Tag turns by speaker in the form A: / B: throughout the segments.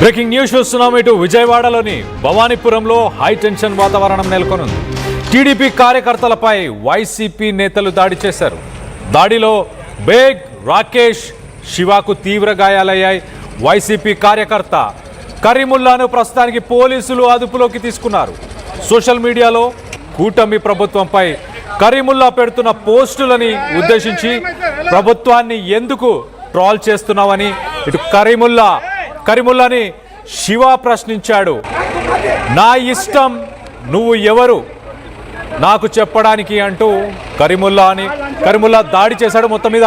A: Breaking news చూస్తున్నాం. ఇటు విజయవాడలోని భవానీపురంలో హై టెన్షన్ వాతావరణం నెలకొనుంది. టీడీపీ కార్యకర్తలపై వైసీపీ నేతలు దాడి చేశారు. దాడిలో బేగ్, రాకేష్, శివాకు తీవ్ర గాయాలయ్యాయి. వైసీపీ కార్యకర్త కరీముల్లాను ప్రస్తుతానికి పోలీసులు అదుపులోకి తీసుకున్నారు. సోషల్ మీడియాలో కూటమి ప్రభుత్వంపై కరీముల్లా పెడుతున్న పోస్టులని ఉద్దేశించి ప్రభుత్వాన్ని ఎందుకు ట్రోల్ చేస్తున్నావని ఇటు కరీముల్లాని శివ ప్రశ్నించాడు. నా ఇష్టం, నువ్వు ఎవరు నాకు చెప్పడానికి అంటూ కరీముల్లా దాడి చేశాడు. మొత్తం మీద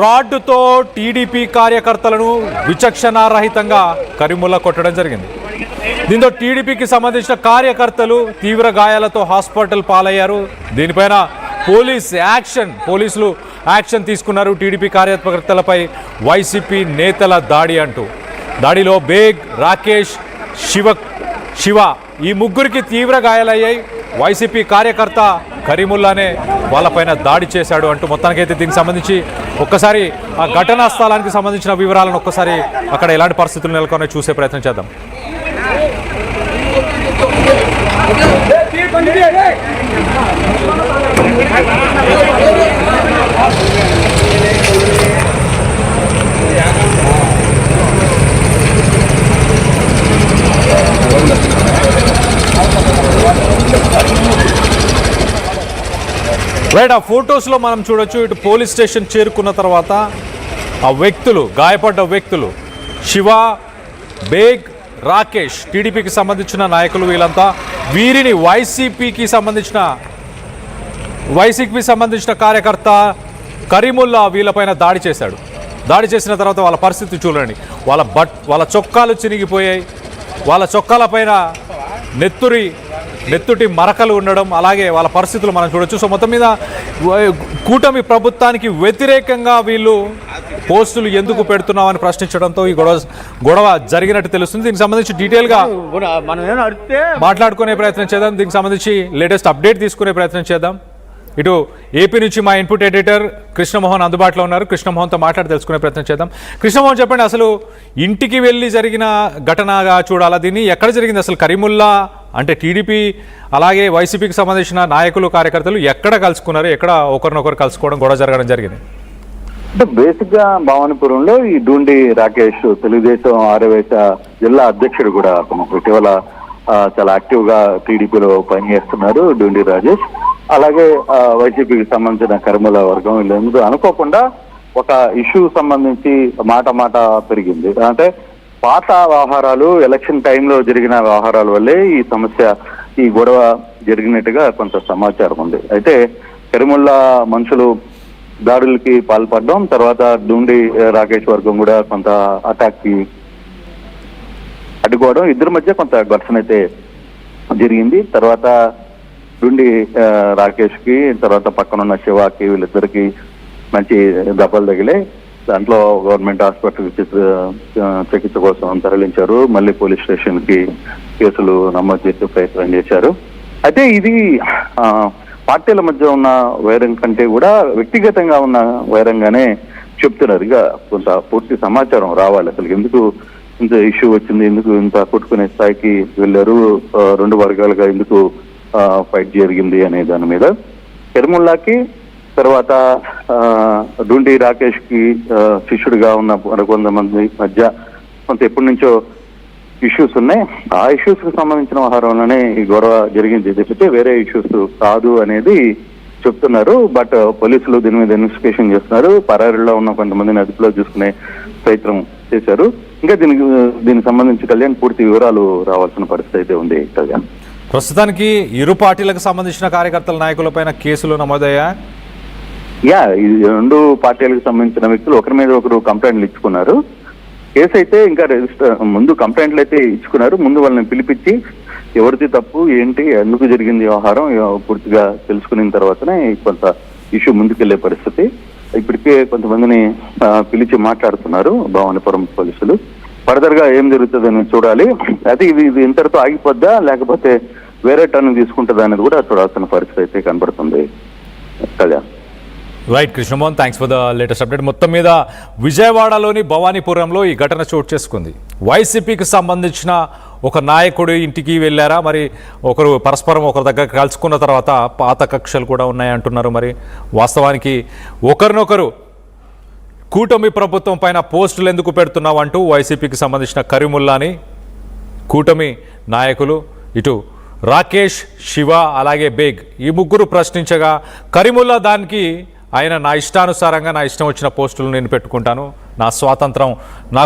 A: రాడ్డుతో టీడీపీ కార్యకర్తలను విచక్షణారహితంగా కరీముల్లా కొట్టడం జరిగింది. దీంతో టీడీపీకి సంబంధించిన కార్యకర్తలు తీవ్ర గాయాలతో హాస్పిటల్ పాలయ్యారు. దీనిపైన పోలీసులు యాక్షన్ తీసుకున్నారు. టీడీపీ కార్యకర్తలపై వైసీపీ నేతల దాడి అంటూ. దాడిలో బేగ్, రాకేష్, శివ ఈ ముగ్గురికి తీవ్ర గాయాలయ్యాయి. వైసీపీ కార్యకర్త కరీముల్లానే వాళ్ళపైన దాడి చేశాడు అంటూ మొత్తానికైతే దీనికి సంబంధించి ఒక్కసారి ఆ ఘటనా స్థలానికి సంబంధించిన వివరాలను ఒక్కసారి అక్కడ ఎలాంటి పరిస్థితులు నెలకొన్నాయో చూసే ప్రయత్నం చేద్దాం. రైట్, ఆ ఫొటోస్లో మనం చూడొచ్చు. ఇటు పోలీస్ స్టేషన్ చేరుకున్న తర్వాత ఆ వ్యక్తులు, గాయపడ్డ వ్యక్తులు శివ, బేగ్, రాకేష్, టీడీపీకి సంబంధించిన నాయకులు వీళ్ళంతా. వీరిని వైసీపీకి సంబంధించిన కార్యకర్త కరీముల్లా వీళ్ళపైన దాడి చేశాడు. దాడి చేసిన తర్వాత వాళ్ళ పరిస్థితి చూడండి. వాళ్ళ చొక్కాలు చినిగిపోయాయి. వాళ్ళ చొక్కాలపైన నెత్తుటి మరకలు ఉండడం, అలాగే వాళ్ళ పరిస్థితులు మనం చూడొచ్చు. సో మొత్తం మీద కూటమి ప్రభుత్వానికి వ్యతిరేకంగా వీళ్ళు పోస్టులు ఎందుకు పెడుతున్నామని ప్రశ్నించడంతో ఈ గొడవ జరిగినట్టు తెలుస్తుంది. దీనికి సంబంధించి డీటెయిల్గా మాట్లాడుకునే ప్రయత్నం చేద్దాం. దీనికి సంబంధించి లేటెస్ట్ అప్డేట్ తీసుకునే ప్రయత్నం చేద్దాం. ఇటు ఏపీ నుంచి మా ఇన్పుట్ ఎడిటర్ కృష్ణమోహన్ అందుబాటులో ఉన్నారు. కృష్ణమోహన్తో మాట్లాడి తెలుసుకునే ప్రయత్నం చేద్దాం. కృష్ణమోహన్, చెప్పండి, అసలు ఇంటికి వెళ్ళి జరిగిన ఘటనగా చూడాలా దీన్ని? ఎక్కడ జరిగింది అసలు? కరీముల్లా అంటే టీడీపీ అలాగే వైసీపీకి సంబంధించిన నాయకులు, కార్యకర్తలు ఎక్కడ కలుసుకున్నారు? ఎక్కడ ఒకరినొకరు కలుసుకోవడం, గొడవ జరగడం జరిగింది?
B: అంటే బేసిక్ గా భవానీపురంలో ఈ డూండి రాకేష్, తెలుగుదేశం ఆరవేశ జిల్లా అధ్యక్షుడు కూడా ఇటీవల చాలా యాక్టివ్ గా టీడీపీలో పనిచేస్తున్నారు డూండి రాజేష్. అలాగే వైసీపీకి సంబంధించిన కరీముల్లా వర్గం వీళ్ళందరూ అనుకోకుండా ఒక ఇష్యూ సంబంధించి మాట పెరిగింది. అంటే పాత వ్యవహారాలు, ఎలక్షన్ టైంలో జరిగిన వ్యవహారాల వల్లే ఈ సమస్య, ఈ గొడవ జరిగినట్టుగా కొంత సమాచారం ఉంది. అయితే కరీముల్లా మనుషులు దాడులకి పాల్పడడం, తర్వాత డూండి రాకేష్ వర్గం కూడా కొంత అటాక్ కి అడ్డుకోవడం, ఇద్దరి మధ్య కొంత ఘర్షణ అయితే జరిగింది. తర్వాత డూండి రాకేష్ కి, తర్వాత పక్కనున్న శివాకి, వీళ్ళిద్దరికి మంచి దెబ్బలు తగిలే. దాంట్లో గవర్నమెంట్ హాస్పిటల్ చికిత్స కోసం తరలించారు. మళ్ళీ పోలీస్ స్టేషన్ కి కేసులు నమోదు చేసే ప్రయత్నం చేశారు. అయితే ఇది పార్టీల మధ్య ఉన్న వైరం కంటే కూడా వ్యక్తిగతంగా ఉన్న వైరంగానే చెప్తున్నారు. ఇక కొంత పూర్తి సమాచారం రావాలి. అసలు ఎందుకు ఇంత ఇష్యూ వచ్చింది, ఎందుకు ఇంత కొట్టుకునే స్థాయికి వెళ్ళారు, రెండు వర్గాలుగా ఎందుకు ఫైట్ జరిగింది అనే దాని మీద. కరీముల్లాకి, తర్వాత డూండి రాకేష్ కి శిష్యుడిగా ఉన్న కొంతమంది మధ్య కొంత ఎప్పటి నుంచో ఇష్యూస్ ఉన్నాయి. ఆ ఇష్యూస్ కు సంబంధించిన వ్యవహారంలోనే ఈ గొడవ జరిగింది తప్పితే వేరే ఇష్యూస్ కాదు అనేది చెప్తున్నారు. బట్ పోలీసులు దీని మీద ఇన్వెస్టిగేషన్ చేస్తున్నారు. పరారీలో ఉన్న కొంతమందిని అదుపులో చూసుకునే ప్రయత్నం చేశారు. ఇంకా దీనికి సంబంధించి కళ్యాణ్ పూర్తి వివరాలు రావాల్సిన పరిస్థితి అయితే ఉంది. కళ్యాణ్,
A: ప్రస్తుతానికి ఇరు పార్టీలకు సంబంధించిన కార్యకర్తల నాయకులపైన కేసులు నమోదయ్యా?
B: ఈ రెండు పార్టీలకు సంబంధించిన వ్యక్తులు ఒకరి మీద ఒకరు కంప్లైంట్లు ఇచ్చుకున్నారు. కేసు అయితే ఇంకా ముందు కంప్లైంట్లు అయితే ఇచ్చుకున్నారు. ముందు వాళ్ళని పిలిపించి ఎవరిది తప్పు ఏంటి, ఎందుకు జరిగింది వ్యవహారం పూర్తిగా తెలుసుకున్న తర్వాతనే కొంత ఇష్యూ ముందుకెళ్లే పరిస్థితి. ఇప్పటికే కొంతమందిని పిలిచి మాట్లాడుతున్నారు భవానీపురం పోలీసులు. ఫర్దర్ గా ఏం జరుగుతుందని చూడాలి. అయితే ఇది ఇంతటితో ఆగిపోద్దా, లేకపోతే వేరే టర్న్ తీసుకుంటుందా అనేది కూడా చూడాల్సిన పరిస్థితి అయితే కనబడుతుంది. Kalyan,
A: right Krishnamohan, thanks for the latest update. మొత్తం మీద విజయవాడలోని భవానీపురంలో ఈ ఘటన చోటు చేసుకుంది. వైసీపీకి సంబంధించిన ఒక నాయకుడి ఇంటికి వెళ్ళారా, మరి ఒకరు పరస్పరం ఒకరి దగ్గర కలుసుకున్న తర్వాత పాత కక్షలు కూడా ఉన్నాయంటున్నారు. మరి వాస్తవానికి ఒకరినొకరు కూటమి ప్రభుత్వం పైన పోస్టులు ఎందుకు పెడుతున్నావు అంటూ వైసీపీకి సంబంధించిన కరీముల్లాని కూటమి నాయకులు ఇటు రాకేష్, శివ అలాగే బేగ్ ఈ ముగ్గురు ప్రశ్నించగా కరీముల్లా దానికి ఆయన నా ఇష్టానుసారంగా నా ఇష్టం వచ్చిన పోస్టులు నేను పెట్టుకుంటాను, నా స్వాతంత్రం నాకు